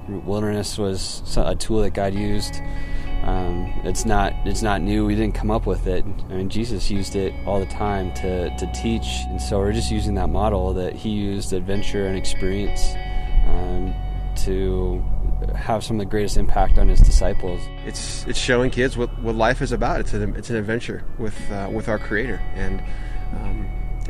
Wilderness was a tool that God used. It's not new. We didn't come up with it. I mean, Jesus used it all the time to teach, and so we're just using that model that he used, adventure and experience, to have some of the greatest impact on his disciples. It's showing kids what life is about. It's an adventure with our Creator, and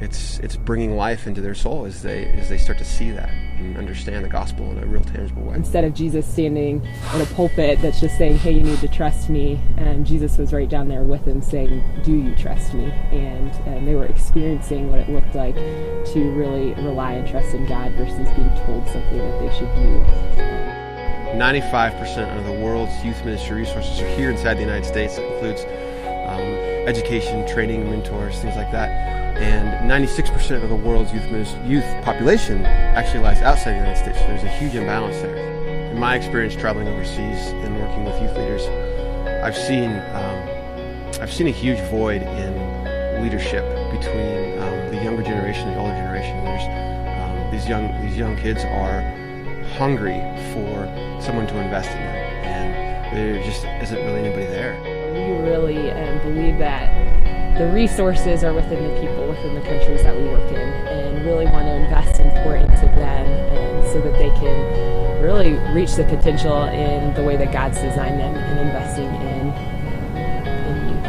it's bringing life into their soul as they start to see that and understand the gospel in a real tangible way. Instead of Jesus standing in a pulpit that's just saying, hey, you need to trust me, and Jesus was right down there with them saying, do you trust me? And they were experiencing what it looked like to really rely and trust in God versus being told something that they should do. 95% of the world's youth ministry resources are here inside the United States. That includes education, training, mentors, things like that. And 96% of the world's youth population actually lies outside the United States. So there's a huge imbalance there. In my experience traveling overseas and working with youth leaders, I've seen a huge void in leadership between the younger generation and the older generation. These young kids are hungry for someone to invest in them, and there just isn't really anybody there. We really believe that the resources are within the people, within the countries that we work in, and really want to invest and pour into them, and so that they can really reach the potential in the way that God's designed them, and investing in youth.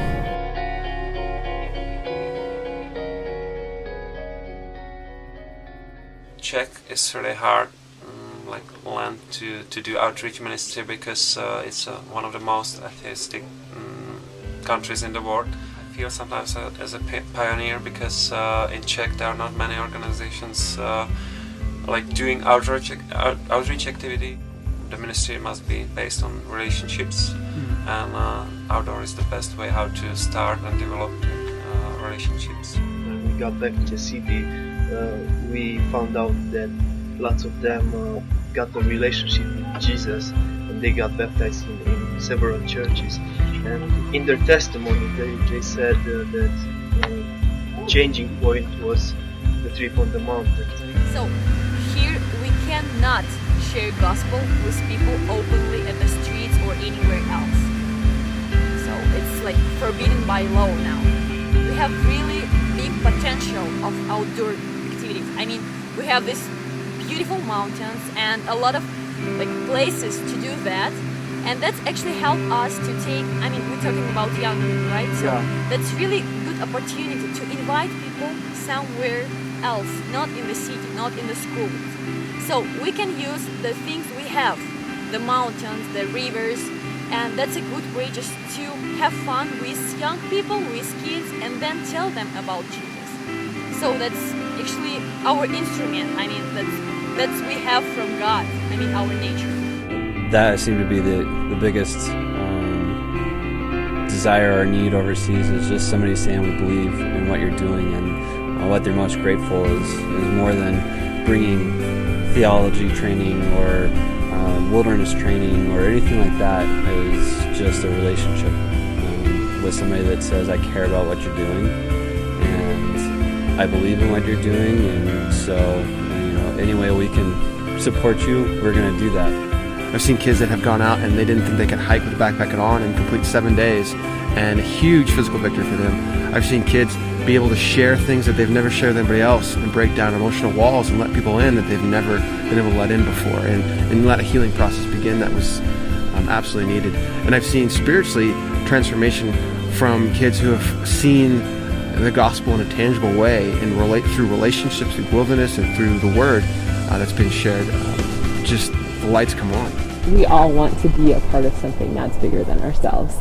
Czech is really hard land to do outreach ministry because it's one of the most atheistic countries in the world. I feel sometimes as a pioneer because in Czech there are not many organizations doing outreach activity. The ministry must be based on relationships, and outdoor is the best way how to start and develop relationships. When we got back to the city, we found out that lots of them got a relationship with Jesus, and they got baptized in several churches. And in their testimony, they said that the changing point was the trip on the mountain. So here we cannot share gospel with people openly at the streets or anywhere else. So it's like forbidden by law now. We have really big potential of outdoor activities. I mean, we have these beautiful mountains and a lot of places to do that. And that's actually helped us to take, I mean, we're talking about young people, right? So that's really good opportunity to invite people somewhere else, not in the city, not in the schools. So we can use the things we have, the mountains, the rivers, and that's a good way just to have fun with young people, with kids, and then tell them about Jesus. So that's actually our instrument. I mean, that's we have from God. I mean, our nature. That seemed to be the biggest desire or need overseas, is just somebody saying we believe in what you're doing, and what they're most grateful is more than bringing theology training or wilderness training or anything like that, is just a relationship with somebody that says, I care about what you're doing and I believe in what you're doing, and so any way we can support you, we're going to do that. I've seen kids that have gone out and they didn't think they could hike with a backpack on and complete 7 days, and a huge physical victory for them. I've seen kids be able to share things that they've never shared with anybody else, and break down emotional walls and let people in that they've never been able to let in before, and let a healing process begin that was absolutely needed. And I've seen spiritually transformation from kids who have seen the gospel in a tangible way and relate through relationships, through wilderness, and through the word that's been shared. Just the lights come on. We all want to be a part of something that's bigger than ourselves.